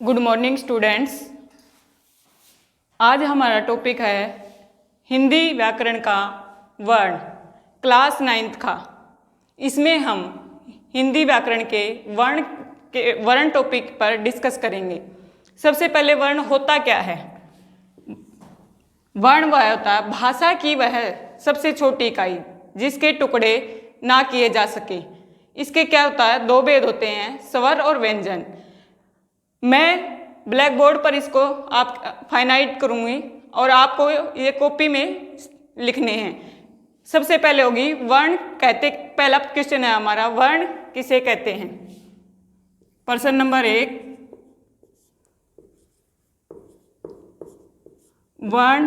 Good morning students. आज हमारा topic है हिंदी व्याकरण का वर्ण, क्लास 9th का। इसमें हम हिंदी व्याकरण के वर्ण टॉपिक पर डिस्कस करेंगे। सबसे पहले वर्ण होता क्या है। वर्ण वह होता है भाषा की वह सबसे छोटी इकाई जिसके टुकड़े ना किए जा सके। इसके क्या होता है, दो भेद होते हैं, स्वर और व्यंजन। मैं ब्लैक बोर्ड पर इसको आप फाइनाइट करूँगी और आपको ये कॉपी में लिखने हैं। सबसे पहले होगी वर्ण कहते, पहला क्वेश्चन है हमारा, वर्ण किसे कहते हैं। प्रश्न नंबर 1, वर्ण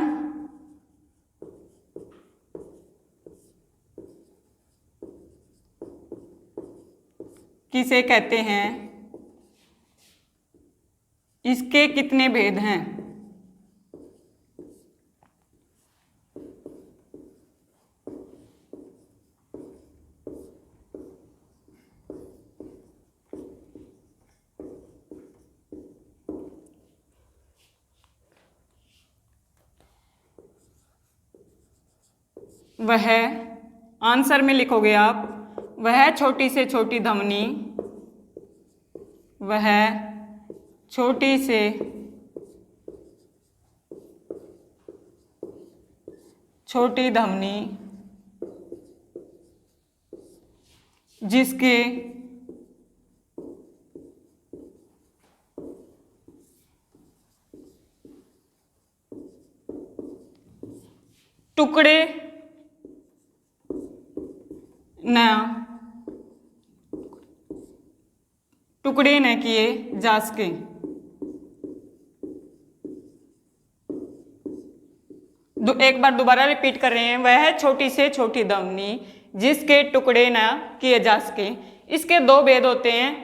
किसे कहते हैं, इसके कितने भेद हैं। वह आंसर में लिखोगे आप, वह छोटी से छोटी ध्वनि, वह छोटी से छोटी ध्वनि जिसके टुकड़े न किए जा सके। एक बार दोबारा रिपीट कर रहे हैं, वह छोटी से छोटी ध्वनि जिसके टुकड़े न किए जा सके। इसके दो भेद होते हैं,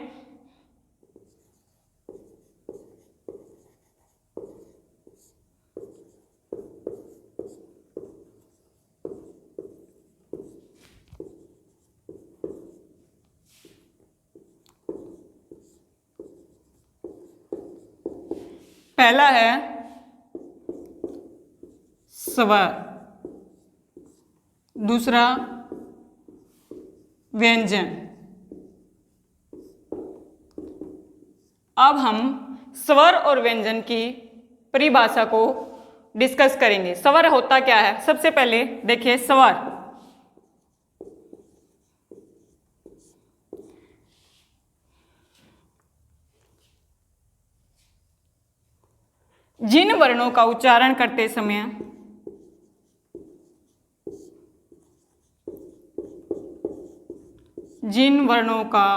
पहला है स्वर, दूसरा व्यंजन। अब हम स्वर और व्यंजन की परिभाषा को डिस्कस करेंगे। स्वर होता क्या है, सबसे पहले देखिए स्वर। जिन वर्णों का उच्चारण करते समय जिन वर्णों का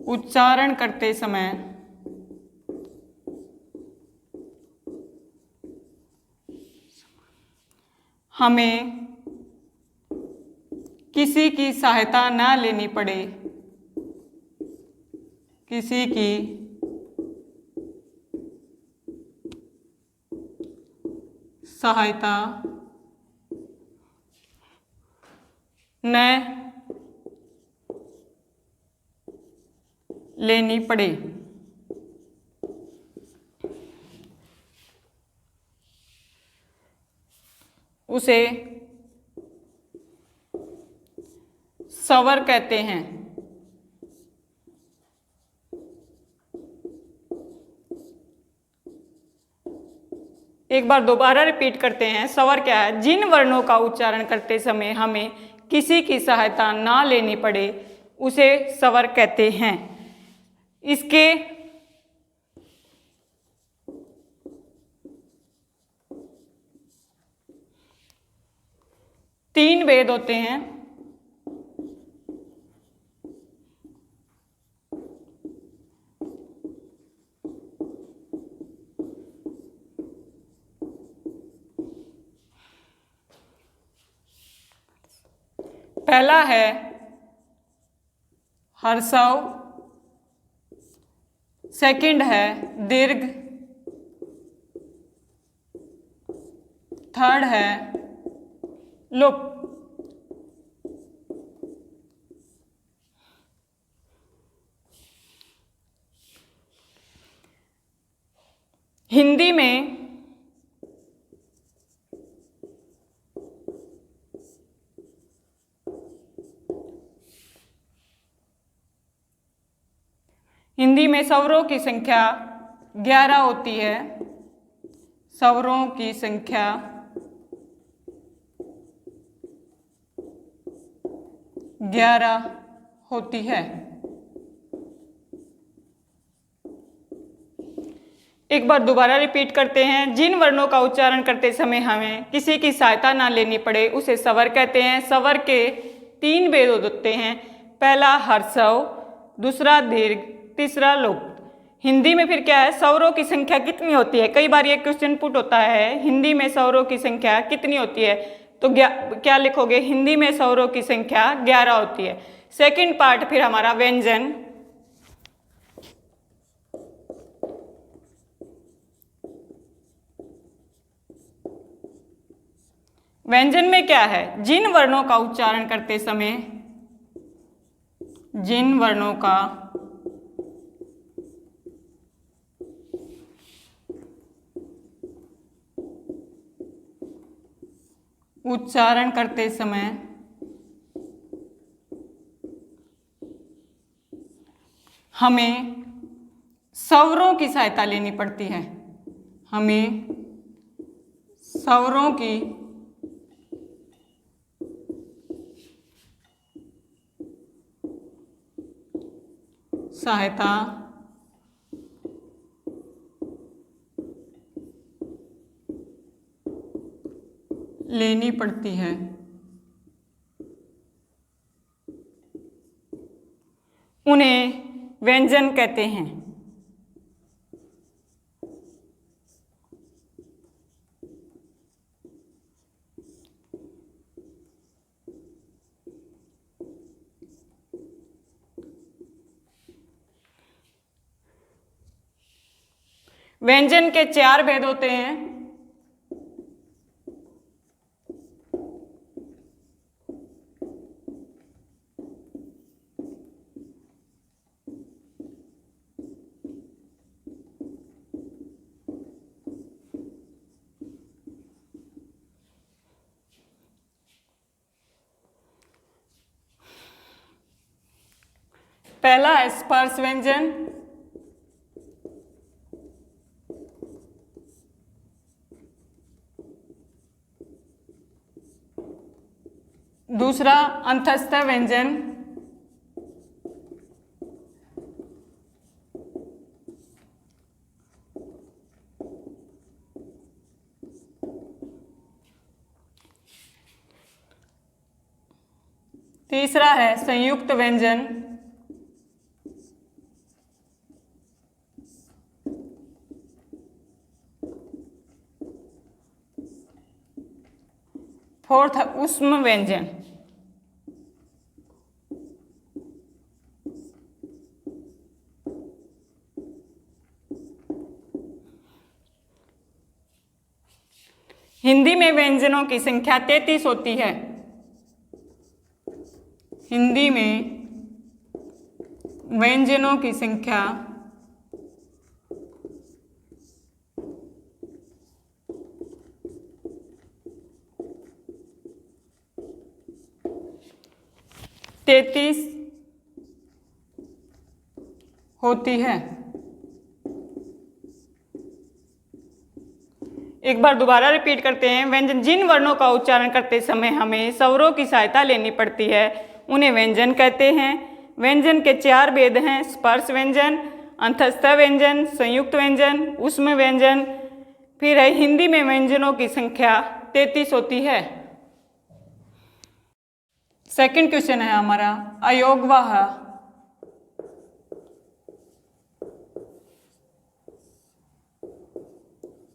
उच्चारण करते समय हमें किसी की सहायता न लेनी पड़े, किसी की सहायता न लेनी पड़े, उसे स्वर कहते हैं। एक बार दोबारा रिपीट करते हैं, स्वर क्या है, जिन वर्णों का उच्चारण करते समय हमें किसी की सहायता ना लेनी पड़े उसे स्वर कहते हैं। इसके तीन भेद होते हैं। पहला है ह्रस्व, सेकंड है दीर्घ, थर्ड है लोप। हिंदी में स्वरों की संख्या 11 होती है। स्वरों की संख्या 11 होती है। एक बार दोबारा रिपीट करते हैं। जिन वर्णों का उच्चारण करते समय हमें किसी की सहायता ना लेनी पड़े उसे स्वर कहते हैं। स्वर के 3 भेद होते हैं। पहला हर्षव, दूसरा दीर्घ, तीसरा लोप। हिंदी में फिर क्या है, स्वरों की संख्या कितनी होती है? कई बार ये क्वेश्चन पुट होता है, हिंदी में स्वरों की संख्या कितनी होती है? तो क्या लिखोगे? हिंदी में स्वरों की संख्या 11 होती है। सेकंड पार्ट फिर हमारा व्यंजन। व्यंजन में क्या है? जिन वर्णों का उच्चारण करते समय, जिन वर्णों का उच्चारण करते समय हमें स्वरों की सहायता लेनी पड़ती है। हमें स्वरों की सहायता लेनी पड़ती है। उन्हें व्यंजन कहते हैं। व्यंजन के 4 भेद होते हैं। पहला है स्पर्श व्यंजन, दूसरा अंतस्थ व्यंजन, तीसरा है संयुक्त व्यंजन, फोर्थ ऊष्म व्यंजन। हिंदी में व्यंजनों की संख्या 33 होती है। हिंदी में व्यंजनों की संख्या 33 होती है। एक बार दोबारा रिपीट करते हैं। व्यंजन, जिन वर्णों का उच्चारण करते समय हमें स्वरों की सहायता लेनी पड़ती है उन्हें व्यंजन कहते हैं। व्यंजन के 4 भेद हैं। स्पर्श व्यंजन, अंतस्थ व्यंजन, संयुक्त व्यंजन, ऊष्म व्यंजन। फिर है हिंदी में व्यंजनों की संख्या 33 होती है। सेकंड क्वेश्चन है हमारा अयोगवाह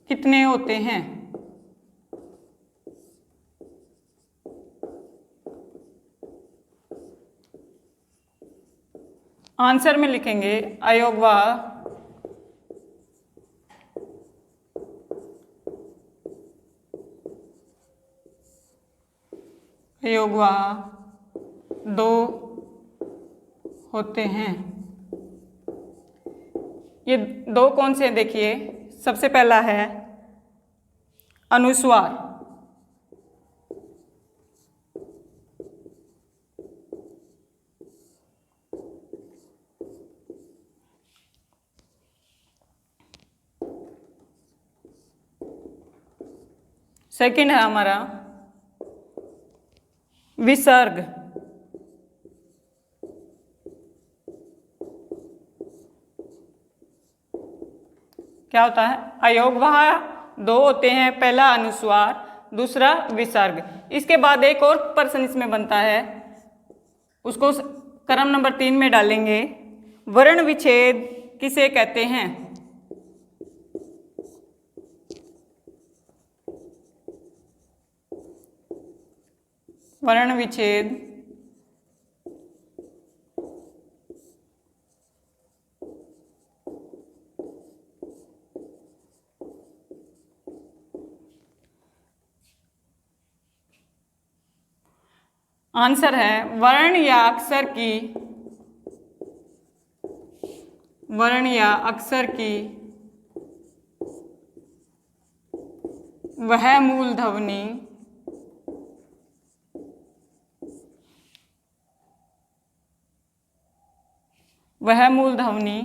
कितने होते हैं? आंसर में लिखेंगे अयोगवाह अयोगवाह 2 होते हैं। ये 2 कौन से हैं? देखिए, सबसे पहला है अनुस्वार। सेकंड है हमारा विसर्ग। क्या होता है? अयोगवाह दो होते हैं, पहला अनुस्वार, दूसरा विसर्ग। इसके बाद एक और प्रश्न इसमें बनता है, उसको क्रम नंबर 3 में डालेंगे। वर्ण विच्छेद किसे कहते हैं? वर्ण विच्छेद आंसर है वर्ण या अक्षर की वह मूल ध्वनि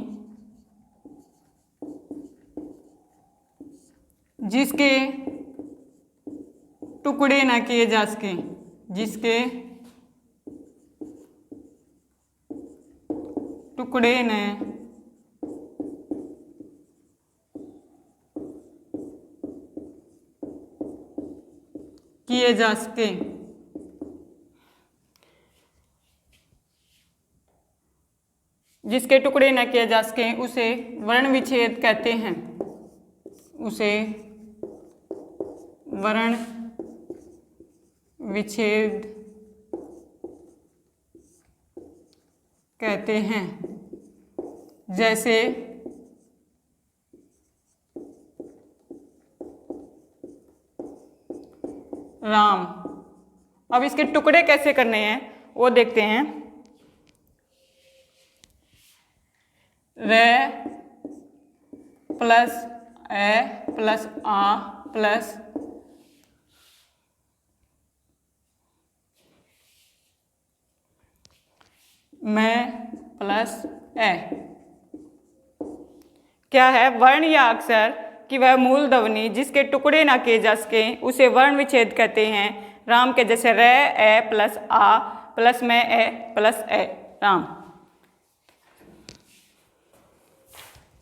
जिसके टुकड़े न किए जा सकें, जिसके टुकड़े न किए जा सके। जिसके टुकड़े न किए जा सके उसे वर्ण विच्छेद कहते हैं, उसे वर्ण विच्छेद कहते हैं। जैसे राम। अब इसके टुकड़े कैसे करने हैं वो देखते हैं। रे प्लस ए प्लस आ प्लस मैं प्लस ए। क्या है? वर्ण या अक्षर कि वह मूल ध्वनि जिसके टुकड़े ना किए जा सके उसे वर्ण विच्छेद कहते हैं। राम के जैसे रे ए प्लस आ प्लस में ए प्लस ए राम।